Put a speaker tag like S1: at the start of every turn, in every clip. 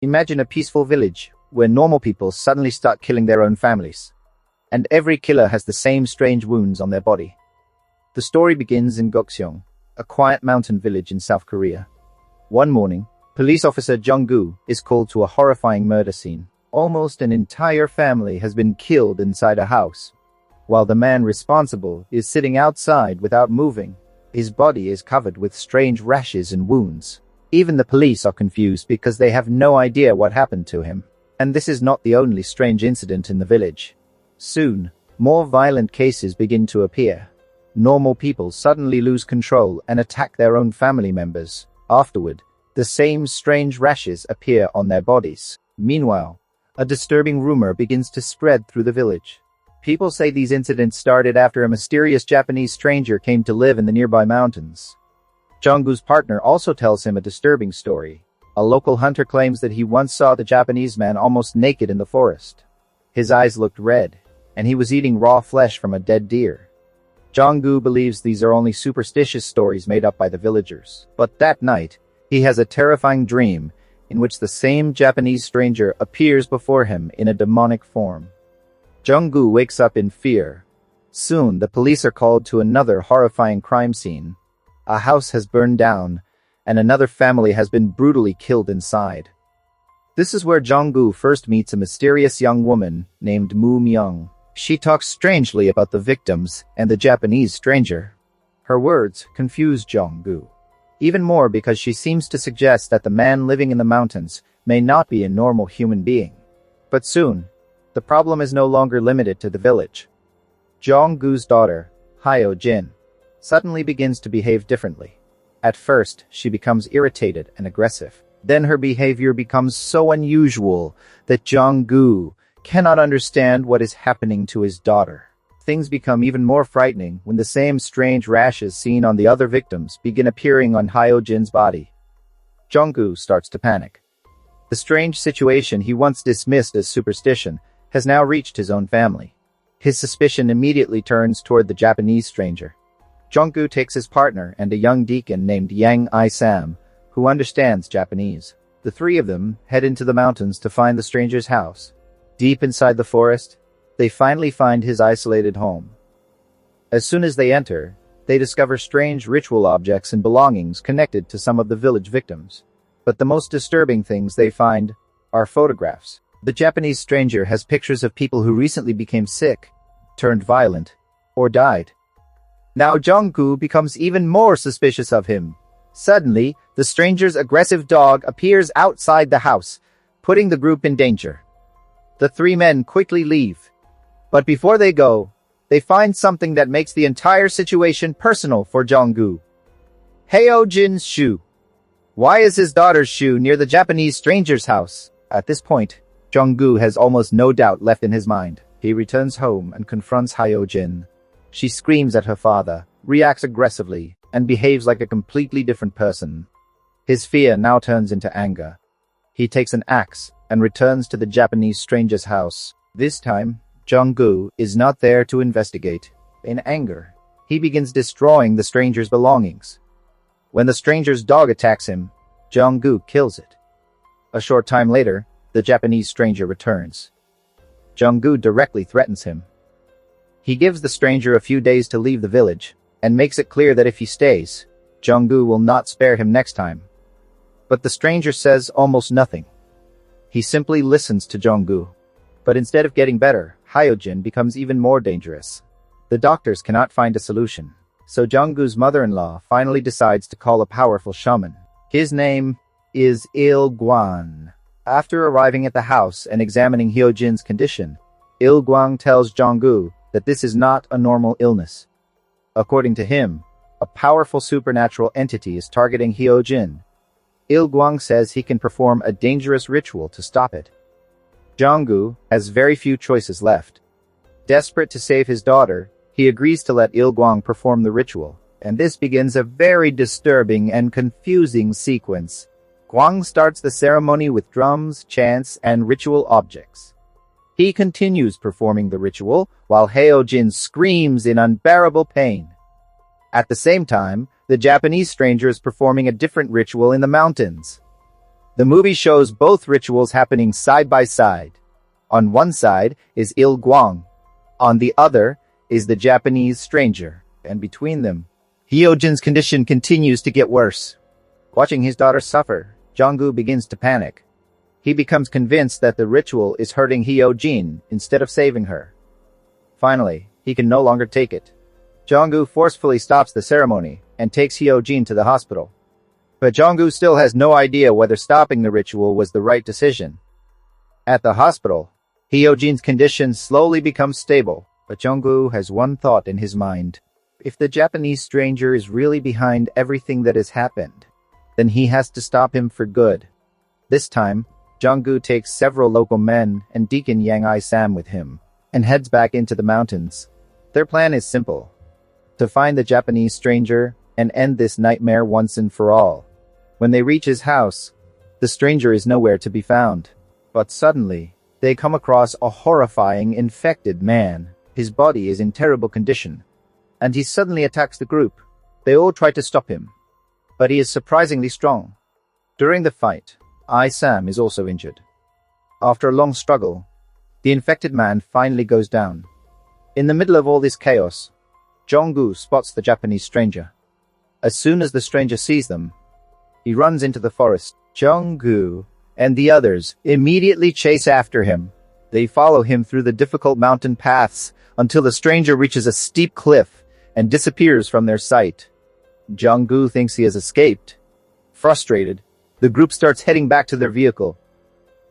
S1: Imagine a peaceful village where normal people suddenly start killing their own families. And every killer has the same strange wounds on their body. The story begins in Gokseong, a quiet mountain village in South Korea. One morning, police officer Jung-gu is called to a horrifying murder scene. Almost an entire family has been killed inside a house, while the man responsible is sitting outside without moving. His body is covered with strange rashes and wounds. Even the police are confused because they have no idea what happened to him. And this is not the only strange incident in the village. Soon, more violent cases begin to appear. Normal people suddenly lose control and attack their own family members. Afterward, the same strange rashes appear on their bodies. Meanwhile, a disturbing rumor begins to spread through the village. People say these incidents started after a mysterious Japanese stranger came to live in the nearby mountains. Jung-gu's partner also tells him a disturbing story. A local hunter claims that he once saw the Japanese man almost naked in the forest. His eyes looked red, and he was eating raw flesh from a dead deer. Jung-gu believes these are only superstitious stories made up by the villagers. But that night, he has a terrifying dream in which the same Japanese stranger appears before him in a demonic form. Jung-gu wakes up in fear. Soon, the police are called to another horrifying crime scene. A house has burned down, and another family has been brutally killed inside. This is where Jung-gu first meets a mysterious young woman named Moo Myung. She talks strangely about the victims and the Japanese stranger. Her words confuse Jung-gu, even more because she seems to suggest that the man living in the mountains may not be a normal human being. But soon, the problem is no longer limited to the village. Jung-gu's daughter, Hyo-jin, suddenly begins to behave differently. At first, she becomes irritated and aggressive. Then her behavior becomes so unusual that Jung-gu cannot understand what is happening to his daughter. Things become even more frightening when the same strange rashes seen on the other victims begin appearing on Hyo-jin's body. Jung-gu starts to panic. The strange situation he once dismissed as superstition has now reached his own family. His suspicion immediately turns toward the Japanese stranger. Jung-gu takes his partner and a young deacon named Yang I-sam, who understands Japanese. The three of them head into the mountains to find the stranger's house. Deep inside the forest, they finally find his isolated home. As soon as they enter, they discover strange ritual objects and belongings connected to some of the village victims. But the most disturbing things they find are photographs. The Japanese stranger has pictures of people who recently became sick, turned violent, or died. Now Jung-gu becomes even more suspicious of him. Suddenly, the stranger's aggressive dog appears outside the house, putting the group in danger. The three men quickly leave. But before they go, they find something that makes the entire situation personal for Jung-gu. Hyo-jin's shoe. Why is his daughter's shoe near the Japanese stranger's house? At this point, Jung-gu has almost no doubt left in his mind. He returns home and confronts Hyo-jin. She screams at her father, reacts aggressively, and behaves like a completely different person. His fear now turns into anger. He takes an axe and returns to the Japanese stranger's house. This time, Jung-gu is not there to investigate. In anger, he begins destroying the stranger's belongings. When the stranger's dog attacks him, Jung-gu kills it. A short time later, the Japanese stranger returns. Jung-gu directly threatens him. He gives the stranger a few days to leave the village, and makes it clear that if he stays, Jung-gu will not spare him next time. But the stranger says almost nothing. He simply listens to Jung-gu. But instead of getting better, Hyo-jin becomes even more dangerous. The doctors cannot find a solution, so Jung-gu's mother-in-law finally decides to call a powerful shaman. His name is Il-gwang. After arriving at the house and examining Hyo-jin's condition, Il-gwang tells Jung-gu that this is not a normal illness. According to him, a powerful supernatural entity is targeting Hyo-jin. Il-gwang says he can perform a dangerous ritual to stop it. Jung-gu has very few choices left. Desperate to save his daughter, he agrees to let Il-gwang perform the ritual, and this begins a very disturbing and confusing sequence. Gwang starts the ceremony with drums, chants, and ritual objects. He continues performing the ritual, while Hyo-jin screams in unbearable pain. At the same time, the Japanese stranger is performing a different ritual in the mountains. The movie shows both rituals happening side by side. On one side is Il Guang. On the other is the Japanese stranger. And between them, Hyojin's condition continues to get worse. Watching his daughter suffer, Jong-gu begins to panic. He becomes convinced that the ritual is hurting Hyojin instead of saving her. Finally, he can no longer take it. Jong-gu forcefully stops the ceremony and takes Hyojin to the hospital. But Jong-gu still has no idea whether stopping the ritual was the right decision. At the hospital, Hyojin's condition slowly becomes stable, but Jong-gu has one thought in his mind. If the Japanese stranger is really behind everything that has happened, then he has to stop him for good. This time, Jong-gu takes several local men and Deacon Yang I-sam with him, and heads back into the mountains. Their plan is simple: to find the Japanese stranger and end this nightmare once and for all. When they reach his house, the stranger is nowhere to be found. But suddenly, they come across a horrifying infected man. His body is in terrible condition, and he suddenly attacks the group. They all try to stop him, but he is surprisingly strong. During the fight, I-sam is also injured. After a long struggle, the infected man finally goes down. In the middle of all this chaos, Jong-gu spots the Japanese stranger. As soon as the stranger sees them, he runs into the forest. Jong-gu and the others immediately chase after him. They follow him through the difficult mountain paths until the stranger reaches a steep cliff and disappears from their sight. Jong-gu thinks he has escaped. Frustrated, the group starts heading back to their vehicle.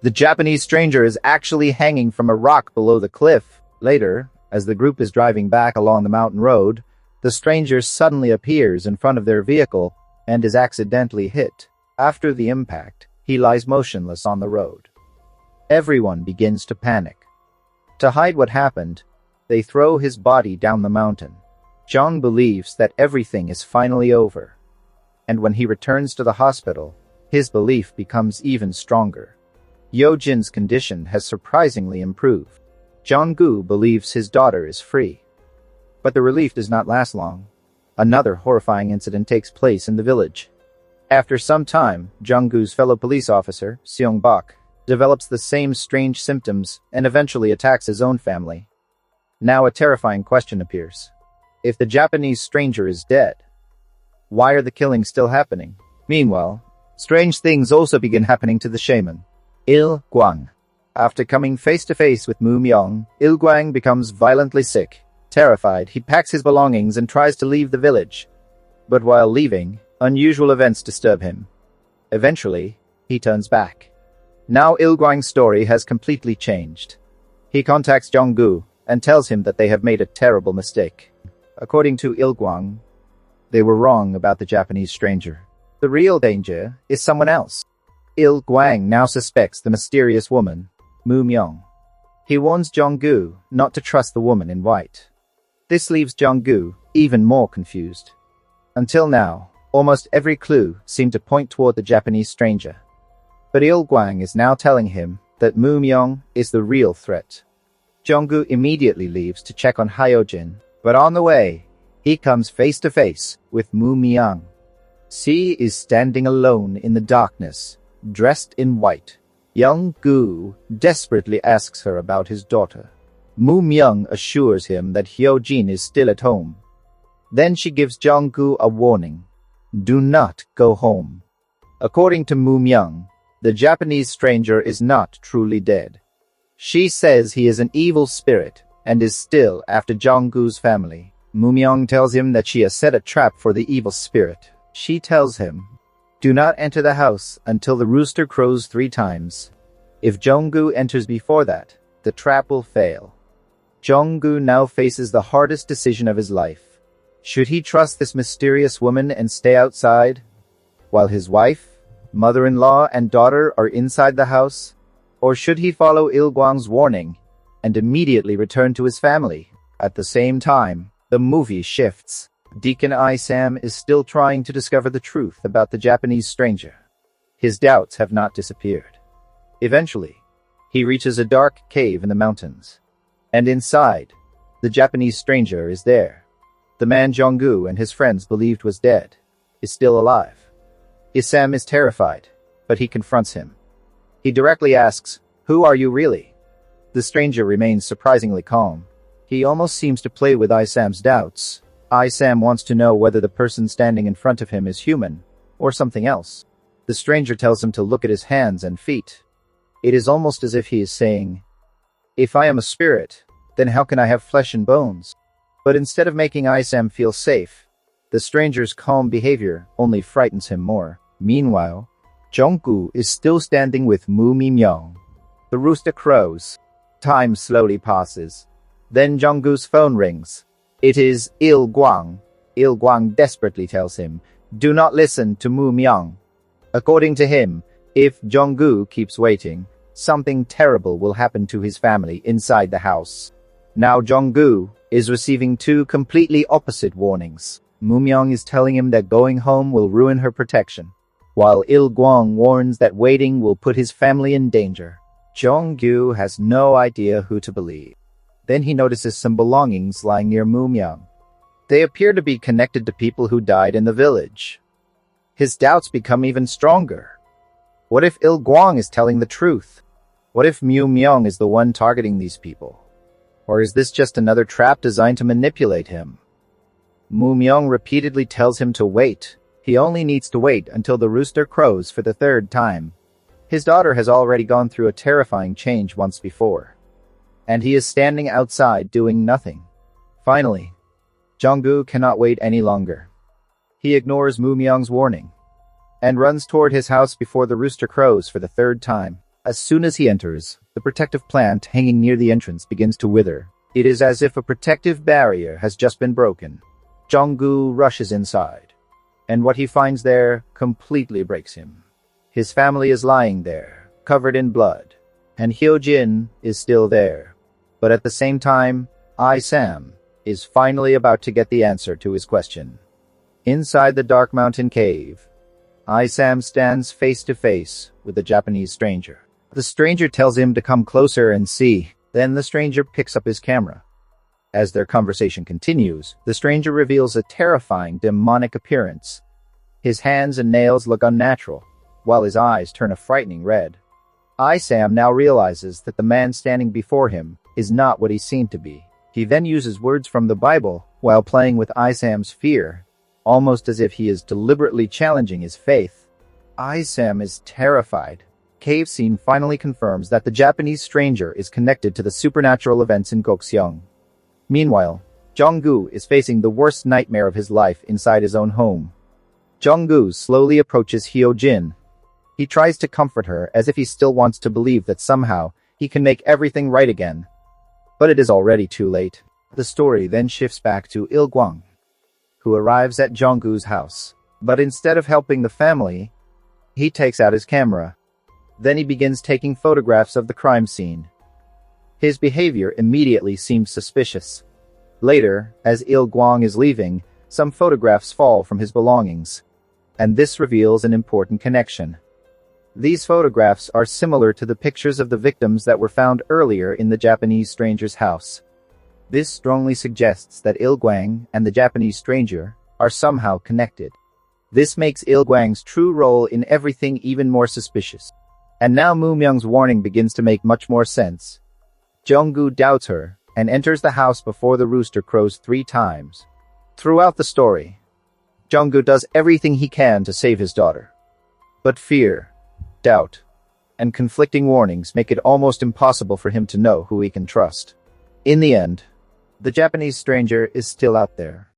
S1: The Japanese stranger is actually hanging from a rock below the cliff. Later, as the group is driving back along the mountain road, the stranger suddenly appears in front of their vehicle and is accidentally hit. After the impact, he lies motionless on the road. Everyone begins to panic. To hide what happened, they throw his body down the mountain. Jong believes that everything is finally over. And when he returns to the hospital, his belief becomes even stronger. Hyojin's condition has surprisingly improved. Jong-gu believes his daughter is free. But the relief does not last long. Another horrifying incident takes place in the village. After some time, Jong-gu's fellow police officer, Seong-bak, develops the same strange symptoms and eventually attacks his own family. Now a terrifying question appears. If the Japanese stranger is dead, why are the killings still happening? Meanwhile, strange things also begin happening to the shaman, Il Guang. After coming face to face with Mu Myung, Il Guang becomes violently sick. Terrified, he packs his belongings and tries to leave the village. But while leaving, unusual events disturb him. Eventually, he turns back. Now Il Guang's story has completely changed. He contacts Jong-gu and tells him that they have made a terrible mistake. According to Il Guang, they were wrong about the Japanese stranger. The real danger is someone else. Il Guang now suspects the mysterious woman, Mu Myung. He warns Jong-gu not to trust the woman in white. This leaves Jong-gu even more confused. Until now, almost every clue seemed to point toward the Japanese stranger. But Il Guang is now telling him that Mu Myung is the real threat. Jong-gu immediately leaves to check on Hyojin, but on the way, he comes face to face with Mu Myung. She is standing alone in the darkness, dressed in white. Jong-gu desperately asks her about his daughter. Mu Myung assures him that Hyojin is still at home. Then she gives Jong-gu a warning. Do not go home. According to Mu Myung, the Japanese stranger is not truly dead. She says he is an evil spirit and is still after Jong-gu's family. Mu Myung tells him that she has set a trap for the evil spirit. She tells him, do not enter the house until the rooster crows 3 times. If Jong-gu enters before that, the trap will fail. Jong-gu now faces the hardest decision of his life. Should he trust this mysterious woman and stay outside, while his wife, mother-in-law, and daughter are inside the house? Or should he follow Il Guang's warning and immediately return to his family? At the same time, the movie shifts. Deacon I-sam is still trying to discover the truth about the Japanese stranger. His doubts have not disappeared. Eventually, he reaches a dark cave in the mountains. And inside, the Japanese stranger is there. The man Jong-gu and his friends believed was dead is still alive. I-sam is terrified, but he confronts him. He directly asks, "Who are you really?" The stranger remains surprisingly calm. He almost seems to play with Isam's doubts. Isam wants to know whether the person standing in front of him is human, or something else. The stranger tells him to look at his hands and feet. It is almost as if he is saying, "If I am a spirit, then how can I have flesh and bones?" But instead of making Isam feel safe, the stranger's calm behavior only frightens him more. Meanwhile, Jonggu is still standing with Mu Mimyong. The rooster crows. Time slowly passes. Then Jonggu's phone rings. It is Il Guang. Il Guang desperately tells him, "Do not listen to Mu Myong." According to him, if Jonggu keeps waiting, something terrible will happen to his family inside the house. Now Jonggu is receiving two completely opposite warnings. Mu Myong is telling him that going home will ruin her protection, while Il Guang warns that waiting will put his family in danger. Jonggu has no idea who to believe. Then he notices some belongings lying near Mu Myong. They appear to be connected to people who died in the village. His doubts become even stronger. What if Il Guang is telling the truth? What if Mu Myong is the one targeting these people? Or is this just another trap designed to manipulate him? Mu Myong repeatedly tells him to wait. He only needs to wait until the rooster crows for the third time. His daughter has already gone through a terrifying change once before, and he is standing outside doing nothing. Finally, Jonggu cannot wait any longer. He ignores Mu Myong's warning and runs toward his house before the rooster crows for the third time. As soon as he enters, the protective plant hanging near the entrance begins to wither. It is as if a protective barrier has just been broken. Jonggu rushes inside, and what he finds there completely breaks him. His family is lying there, covered in blood, and Hyojin is still there. But at the same time, Isam is finally about to get the answer to his question. Inside the dark mountain cave, Isam stands face to face with the Japanese stranger. The stranger tells him to come closer and see. Then the stranger picks up his camera. As their conversation continues, the stranger reveals a terrifying demonic appearance. His hands and nails look unnatural, while his eyes turn a frightening red. Isam now realizes that the man standing before him is not what he seemed to be. He then uses words from the Bible while playing with Isam's fear, almost as if he is deliberately challenging his faith. Isam is terrified. Cave scene finally confirms that the Japanese stranger is connected to the supernatural events in Gokseong. Meanwhile, Jonggu is facing the worst nightmare of his life inside his own home. Jonggu slowly approaches Hyojin. He tries to comfort her as if he still wants to believe that somehow he can make everything right again. But it is already too late. The story then shifts back to Il Guang, who arrives at Jonggu's house. But instead of helping the family, he takes out his camera. Then he begins taking photographs of the crime scene. His behavior immediately seems suspicious. Later, as Il Guang is leaving, some photographs fall from his belongings, and this reveals an important connection. These photographs are similar to the pictures of the victims that were found earlier in the Japanese stranger's house. This strongly suggests that Il Guang and the Japanese stranger are somehow connected. This makes Il Guang's true role in everything even more suspicious. And now Mu Myong's warning begins to make much more sense. Jonggu doubts her and enters the house before the rooster crows 3 times. Throughout the story, Jonggu does everything he can to save his daughter. But fear, doubt, and conflicting warnings make it almost impossible for him to know who he can trust. In the end, the Japanese stranger is still out there,